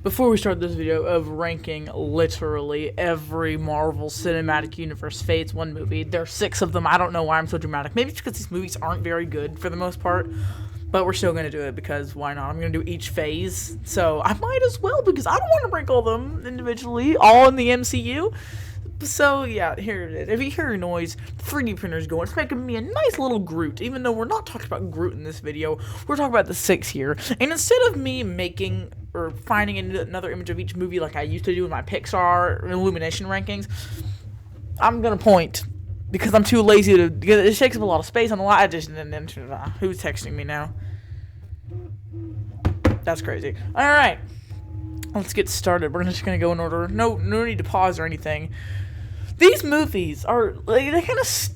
Before we start this video of ranking literally every Marvel Cinematic Universe phase 1 movie, there are 6 of them. I don't know why I'm so dramatic. Maybe it's because these movies aren't very good for the most part, but we're still going to do it because why not? I'm going to do each phase, so I might as well because I don't want to rank all of them individually, all in the MCU. So yeah, here it is. If you hear a noise, the 3D printer's going. It's making me a nice little Groot, even though we're not talking about Groot in this video. We're talking about the 6 here. And instead of me making or finding another image of each movie like I used to do in my Pixar Illumination rankings, I'm gonna point because I'm too lazy to. Because it takes up a lot of space on the lot. Who's texting me now? That's crazy. All right, let's get started. We're just gonna go in order. No need to pause or anything. These movies are like,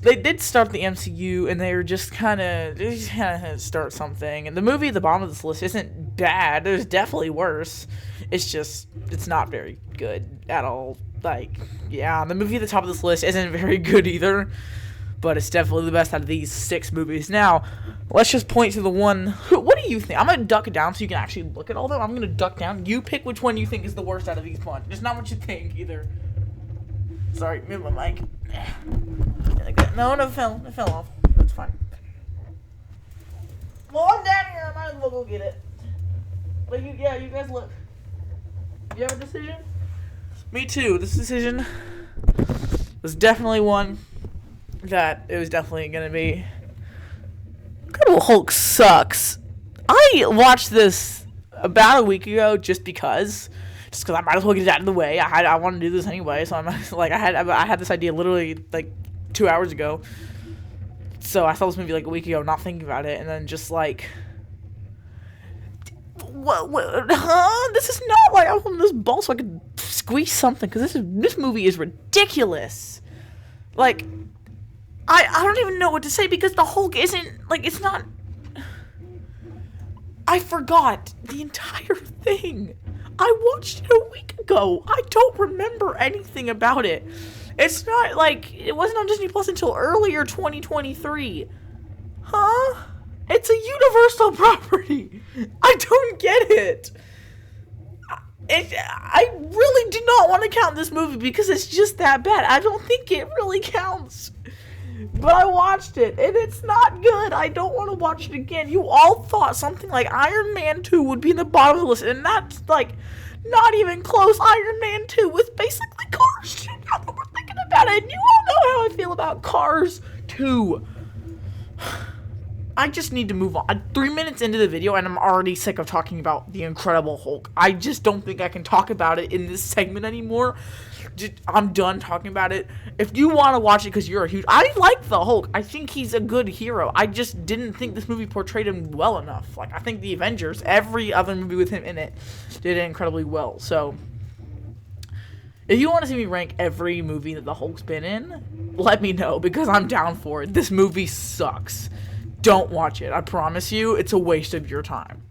they did start the MCU and they just kind of start something. And the movie at the bottom of this list isn't bad. There's definitely worse. It's not very good at all. Like, yeah, the movie at the top of this list isn't very good either, but it's definitely the best out of these 6 movies. Now, let's just point to the one. What do you think? I'm gonna duck down so you can actually look at all of them. I'm gonna duck down. You pick which one you think is the worst out of these bunch. It's not what you think either. Sorry, move my mic. No, it fell off. That's fine. Well, I'm down here. I might as well go get it. But you guys look. You have a decision? Me too. This decision was definitely one that it was definitely gonna be. Incredible Hulk sucks. I watched this about a week ago just because I might as well get it out of the way. I want to do this anyway, so I'm like I had this idea literally like 2 hours ago. So I saw this movie like a week ago, not thinking about it, and then just like, what? This is not like I want this ball so I could squeeze something because this movie is ridiculous. Like, I don't even know what to say because the Hulk isn't like it's not. I forgot the entire thing. I watched it a week ago. I don't remember anything about it. It's not like it wasn't on Disney Plus until earlier 2023. Huh? It's a Universal property. I don't get it. I really do not want to count this movie because it's just that bad. I don't think it really counts. But I watched it, and it's not good. I don't want to watch it again. You all thought something like Iron Man 2 would be in the bottom of the list, and that's, like, not even close. Iron Man 2 was basically Cars 2. Now that we're thinking about it, and you all know how I feel about Cars 2. I just need to move on. I'm 3 minutes into the video, and I'm already sick of talking about the Incredible Hulk. I just don't think I can talk about it in this segment anymore. I'm done talking about it. If you want to watch it because you're a huge... I like the Hulk. I think he's a good hero. I just didn't think this movie portrayed him well enough. Like, I think the Avengers, every other movie with him in it, did it incredibly well. So, if you want to see me rank every movie that the Hulk's been in, let me know because I'm down for it. This movie sucks. Don't watch it. I promise you, it's a waste of your time.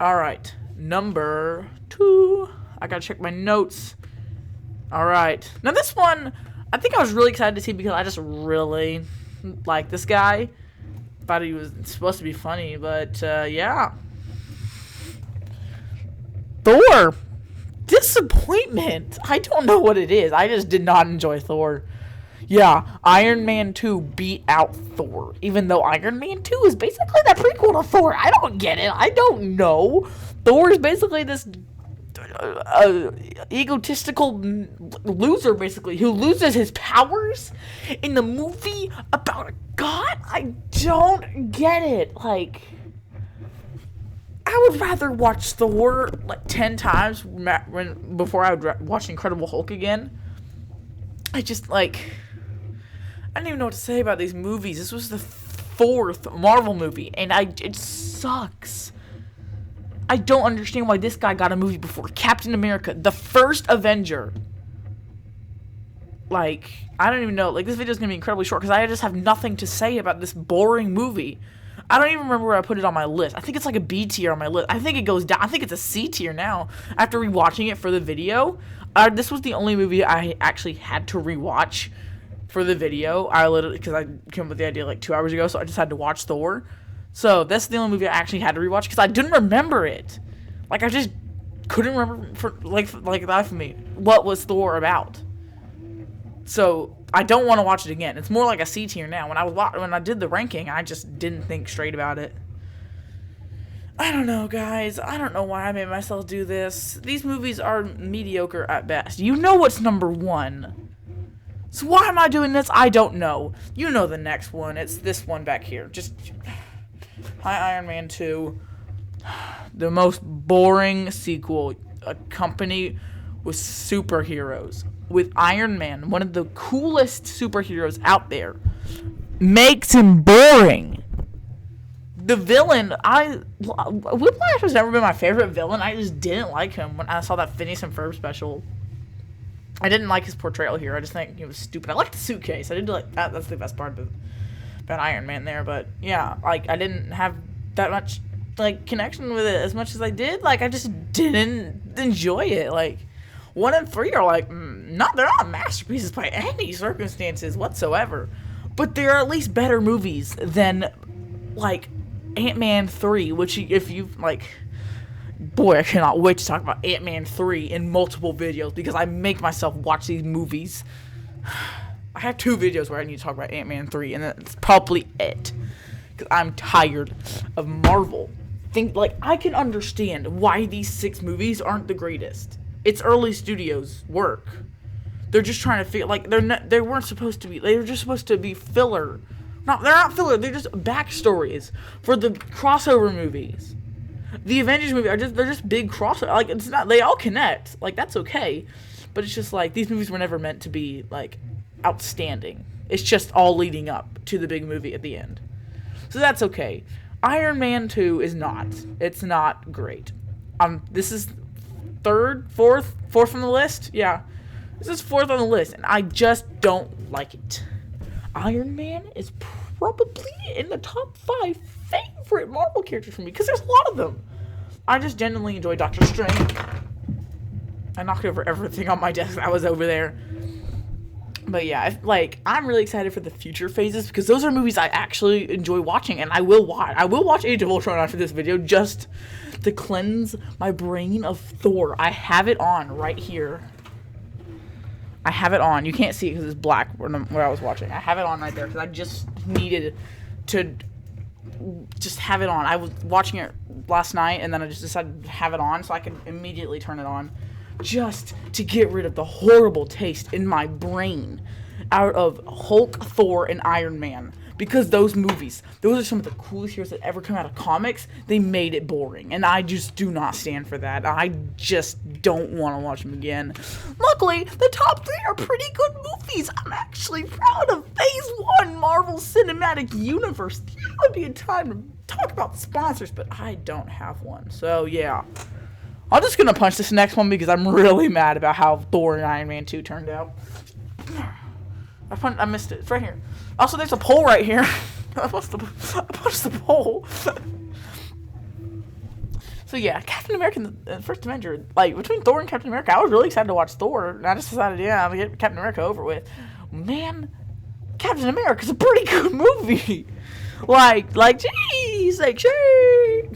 Alright, number 2. I gotta check my notes. Alright. Now this one, I think I was really excited to see because I just really like this guy. Thought he was supposed to be funny, but yeah. Thor. Disappointment. I don't know what it is. I just did not enjoy Thor. Yeah, Iron Man 2 beat out Thor, even though Iron Man 2 is basically the prequel to Thor. I don't get it. I don't know. Thor is basically this egotistical loser, basically, who loses his powers in the movie about a god. I don't get it. Like, I would rather watch Thor like 10 times before I would watch Incredible Hulk again. I just, like, I don't even know what to say about these movies. This was the 4th Marvel movie, and it sucks. I don't understand why this guy got a movie before Captain America, the first Avenger. Like, I don't even know. Like, this video is going to be incredibly short because I just have nothing to say about this boring movie. I don't even remember where I put it on my list. I think it's like a B tier on my list. I think it goes down. I think it's a C tier now after rewatching it for the video. This was the only movie I actually had to rewatch for the video. I literally, because I came up with the idea like 2 hours ago, so I just had to watch Thor. So that's the only movie I actually had to rewatch because I didn't remember it. Like, I just couldn't remember for like the life of me what was Thor about. So I don't want to watch it again. It's more like a C tier now. When I did the ranking, I just didn't think straight about it. I don't know, guys. I don't know why I made myself do this. These movies are mediocre at best. You know what's number 1. So why am I doing this? I don't know. You know the next one. It's this one back here. Just Hi, Iron Man 2. The most boring sequel. A company with superheroes. With Iron Man, one of the coolest superheroes out there, makes him boring. The villain, Whiplash has never been my favorite villain. I just didn't like him when I saw that Phineas and Ferb special. I didn't like his portrayal here. I just think he was stupid. I liked the suitcase. I did like that. That's the best part about Iron Man there. But yeah, like I didn't have that much like connection with it as much as I did. Like I just didn't enjoy it. Like 1 and 3 are like they're not masterpieces by any circumstances whatsoever. But they're at least better movies than like Ant-Man 3, which if you like, boy, I cannot wait to talk about Ant-Man 3 in multiple videos because I make myself watch these movies. I have 2 videos where I need to talk about Ant-Man 3, and that's probably it. Because I'm tired of Marvel. I can understand why these 6 movies aren't the greatest. It's early studios work. They're just trying to figure, like, they weren't supposed to be, they were just supposed to be filler. No, they're not filler, they're just backstories for the crossover movies. The Avengers movie they're just big crossover. Like, it's not, they all connect. Like, that's okay. But it's just like, these movies were never meant to be, like, outstanding. It's just all leading up to the big movie at the end. So that's okay. Iron Man 2 is not. It's not great. This is fourth on the list? Yeah. This is 4th on the list, and I just don't like it. Iron Man is probably in the top 5 favorite Marvel characters for me, because there's a lot of them. I just genuinely enjoy Doctor Strange. I knocked over everything on my desk that was over there. But yeah, I'm really excited for the future phases, because those are movies I actually enjoy watching, and I will watch Age of Ultron after this video, just to cleanse my brain of Thor. I have it on right here. I have it on. You can't see it because it's black where I was watching. I have it on right there because I just needed to just have it on. I was watching it last night, and then I just decided to have it on so I could immediately turn it on, just to get rid of the horrible taste in my brain out of Hulk, Thor, and Iron Man. Because those movies, those are some of the coolest heroes that ever come out of comics. They made it boring, and I just do not stand for that. I just don't want to watch them again. Luckily, the top 3 are pretty good movies. I'm actually proud of Phase 1 Marvel Cinematic Universe. That would be a time to talk about sponsors, but I don't have one. So, yeah. I'm just going to punch this next one because I'm really mad about how Thor and Iron Man 2 turned out. I missed it. It's right here. Also, there's a poll right here. I punched the poll. So yeah, Captain America and the First Avenger. Like, between Thor and Captain America, I was really excited to watch Thor. And I just decided, yeah, I'm going to get Captain America over with. Man, Captain America's a pretty good movie. Like, geez, like, gee.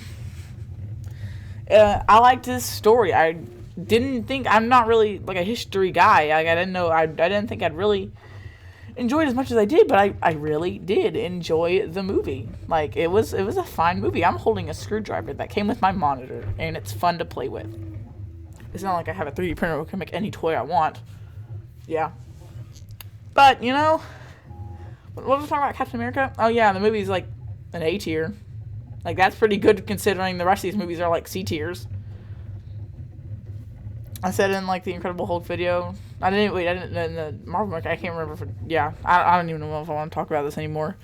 I liked this story. I didn't think, I'm not really, like, a history guy. Like, I didn't think I'd really enjoyed as much as I did, but I really did enjoy the movie. Like, it was a fine movie. I'm holding a screwdriver that came with my monitor, and it's fun to play with. It's not like I have a 3D printer that can make any toy I want. Yeah. But, you know, what was I talking about, Captain America? Oh yeah, the movie's like an A tier. Like, that's pretty good considering the rest of these movies are like C tiers. I said in, like, the Incredible Hulk video. I didn't in the Marvel market. I can't remember I don't even know if I want to talk about this anymore.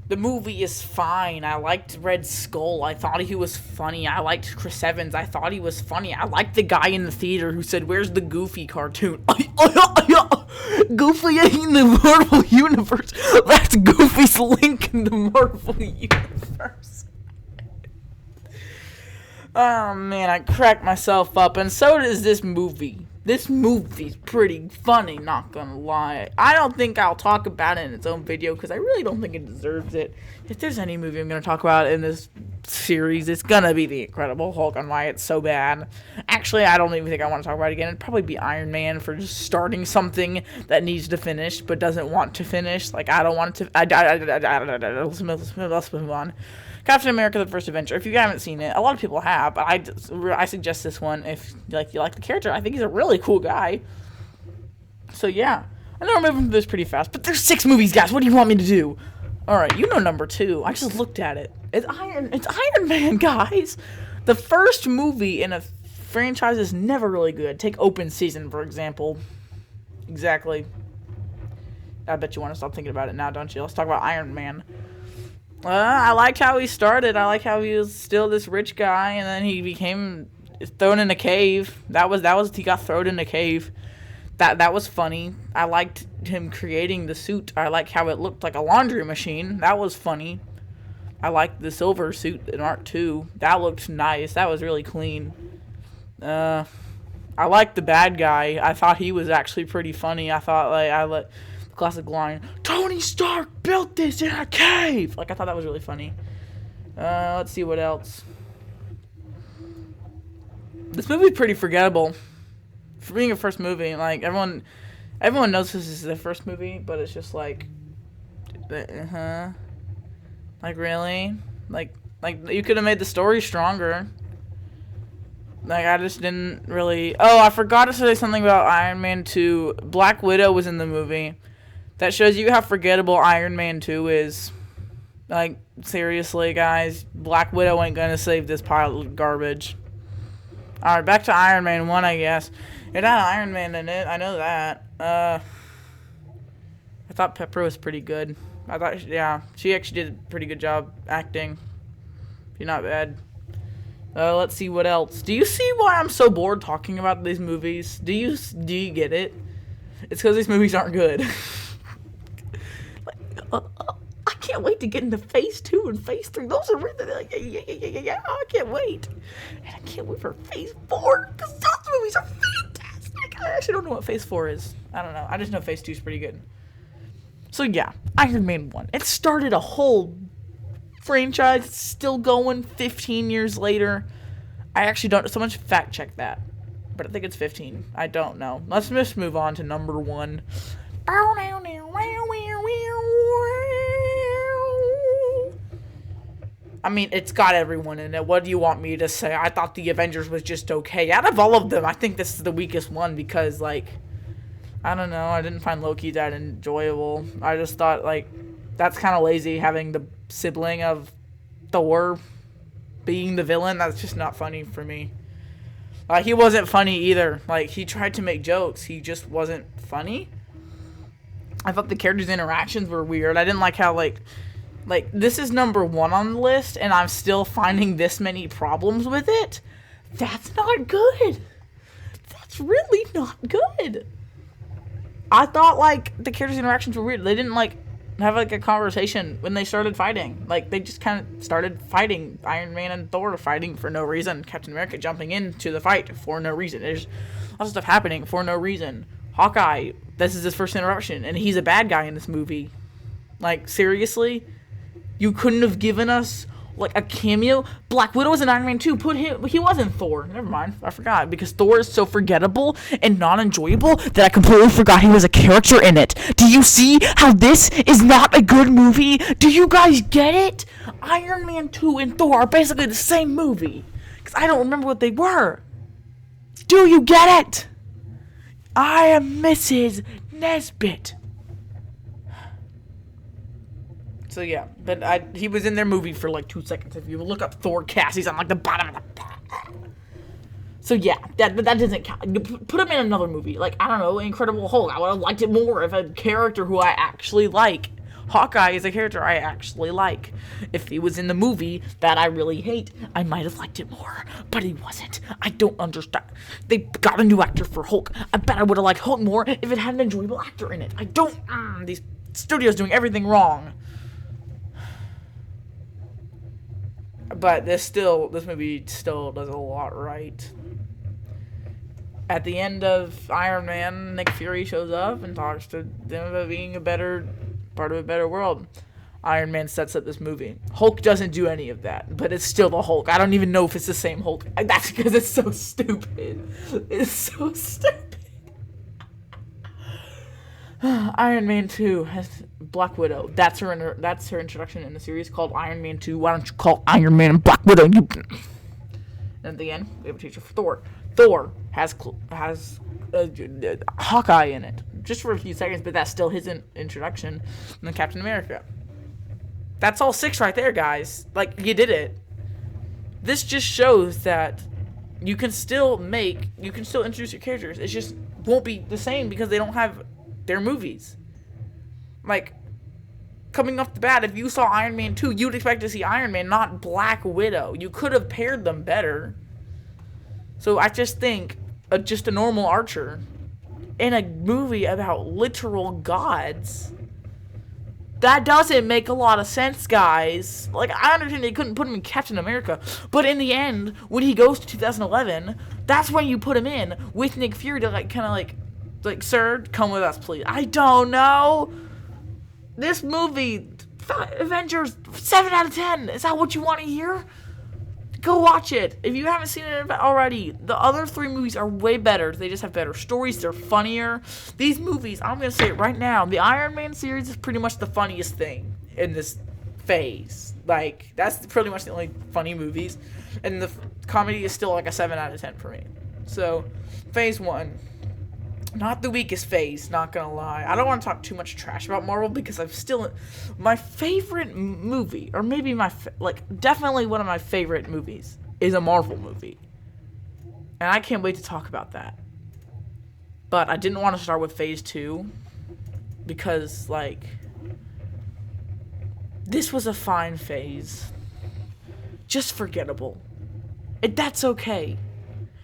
The movie is fine. I liked Red Skull. I thought he was funny. I liked Chris Evans. I thought he was funny. I liked the guy in the theater who said, "Where's the Goofy cartoon?" Goofy in the Marvel Universe. That's Goofy's link in the Marvel Universe. Oh man, I cracked myself up, and so does this movie. This movie's pretty funny, not gonna lie. I don't think I'll talk about it in its own video because I really don't think it deserves it. If there's any movie I'm gonna talk about in this series, it's gonna be The Incredible Hulk on why it's so bad. Actually, I don't even think I want to talk about it again. It'd probably be Iron Man for just starting something that needs to finish but doesn't want to finish. Like, I don't want it to. Let's move on. Captain America: The First Avenger. If you haven't seen it, a lot of people have, but I suggest this one if you like the character. I think he's a really cool guy. So yeah, I know we're moving through this pretty fast, but there's 6 movies, guys. What do you want me to do? All right, you know number 2. I just looked at it. It's Iron Man, guys. The first movie in a franchise is never really good. Take Open Season, for example. Exactly. I bet you want to stop thinking about it now, don't you? Let's talk about Iron Man. I liked how he started. I like how he was still this rich guy, and then he became thrown in a cave. That was he got thrown in a cave. That was funny. I liked him creating the suit. I like how it looked like a laundry machine. That was funny. I liked the silver suit in Art 2. That looked nice. That was really clean. I liked the bad guy. I thought he was actually pretty funny. I thought classic line, Tony Stark built this in a cave. Like, I thought that was really funny. Let's see what else. This movie's pretty forgettable. For being a first movie, like, everyone knows this is their first movie, but it's just like, like, really? Like, you could have made the story stronger. Like, I just didn't really... Oh, I forgot to say something about Iron Man 2. Black Widow was in the movie. That shows you how forgettable Iron Man 2 is. Like, seriously, guys. Black Widow ain't gonna save this pile of garbage. Alright, back to Iron Man 1, I guess. It had Iron Man in it. I know that. I thought Pepper was pretty good. She actually did a pretty good job acting. She's not bad. Let's see what else. Do you see why I'm so bored talking about these movies? Do you get it? It's because these movies aren't good. I can't wait to get into Phase 2 and Phase 3. Those are really like, yeah. I can't wait. And I can't wait for Phase 4 because those movies are fantastic. I actually don't know what Phase 4 is. I don't know. I just know Phase 2 is pretty good. So yeah, Iron Man 1. It started a whole franchise. It's still going 15 years later. I actually don't so much fact check that, but I think it's 15. I don't know. Let's just move on to number 1. I mean, it's got everyone in it. What do you want me to say? I thought the Avengers was just okay. Out of all of them, I think this is the weakest one because, like, I don't know. I didn't find Loki that enjoyable. I just thought, like, that's kind of lazy having the sibling of Thor being the villain. That's just not funny for me. He wasn't funny either. Like, he tried to make jokes. He just wasn't funny. I thought the characters' interactions were weird. I didn't like how, like, this is number 1 on the list, and I'm still finding this many problems with it. That's not good. That's really not good. I thought, like, the characters' interactions were weird. They didn't, like, have, like, a conversation when they started fighting. Like, they just kind of started fighting. Iron Man and Thor fighting for no reason. Captain America jumping into the fight for no reason. There's lots of stuff happening for no reason. Hawkeye, this is his first interaction, and he's a bad guy in this movie. Like, seriously? You couldn't have given us, like, a cameo? Black Widow was in Iron Man 2. He wasn't Thor. Never mind. I forgot. Because Thor is so forgettable and non-enjoyable that I completely forgot he was a character in it. Do you see how this is not a good movie? Do you guys get it? Iron Man 2 and Thor are basically the same movie. Because I don't remember what they were. Do you get it? I am Mrs. Nesbit. So yeah, but he was in their movie for like 2 seconds. If you look up Thor cast, he's on like the bottom of the... So yeah, that doesn't count. Put him in another movie. Like, I don't know, Incredible Hulk. I would have liked it more if a character who I actually like. Hawkeye is a character I actually like. If he was in the movie that I really hate, I might have liked it more. But he wasn't. I don't understand. They got a new actor for Hulk. I bet I would have liked Hulk more if it had an enjoyable actor in it. I don't... these studios doing everything wrong. But this movie still does a lot right. At the end of Iron Man, Nick Fury shows up and talks to them about being a better part of a better world. Iron Man sets up this movie. Hulk doesn't do any of that, but it's still the Hulk. I don't even know if it's the same Hulk. That's because it's so stupid. It's so stupid. Iron Man 2 has Black Widow. That's her introduction in the series called Iron Man 2. Why don't you call Iron Man and Black Widow? And at the end, we have a teacher for Thor. Thor has Hawkeye in it, just for a few seconds, but that's still his introduction. And then Captain America. That's all 6 right there, guys. Like, you did it. This just shows that you can still introduce your characters. It just won't be the same because they don't have their movies. Like, coming off the bat, if you saw Iron Man 2, you'd expect to see Iron Man, not Black Widow. You could have paired them better. So I just think just a normal archer in a movie about literal gods, that doesn't make a lot of sense, guys. Like, I understand they couldn't put him in Captain America, but in the end, when he goes to 2011, that's when you put him in with Nick Fury to, like, kind of like, sir, come with us, please. I don't know. This movie, Avengers, 7 out of 10. Is that what you want to hear? Go watch it. If you haven't seen it already, the other 3 movies are way better. They just have better stories. They're funnier. These movies, I'm going to say it right now, the Iron Man series is pretty much the funniest thing in this phase. Like, that's pretty much the only funny movies. And the comedy is still like a 7 out of 10 for me. So, phase 1. Not the weakest phase, not gonna lie. I don't want to talk too much trash about Marvel because I'm still... My favorite movie, or maybe definitely one of my favorite movies, is a Marvel movie. And I can't wait to talk about that. But I didn't want to start with phase 2 because, like, this was a fine phase. Just forgettable. That's okay.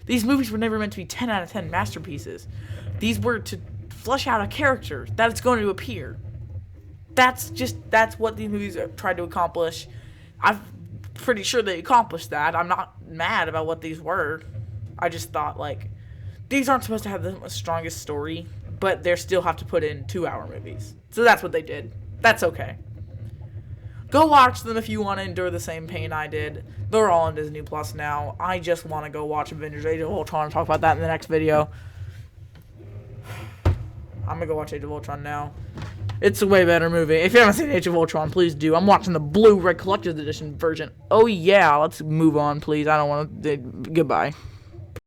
These movies were never meant to be 10 out of 10 masterpieces. These were to flesh out a character that's going to appear. That's what these movies tried to accomplish. I'm pretty sure they accomplished that. I'm not mad about what these were. I just thought, like, these aren't supposed to have the strongest story, but they still have to put in 2-hour movies. So that's what they did. That's okay. Go watch them if you want to endure the same pain I did. They're all on Disney Plus now. I just want to go watch Avengers Age of Ultron and talk about that in the next video. I'm going to go watch Age of Ultron now. It's a way better movie. If you haven't seen Age of Ultron, please do. I'm watching the Blu-ray Collector's Edition version. Oh yeah, let's move on, please. I don't want to... Goodbye.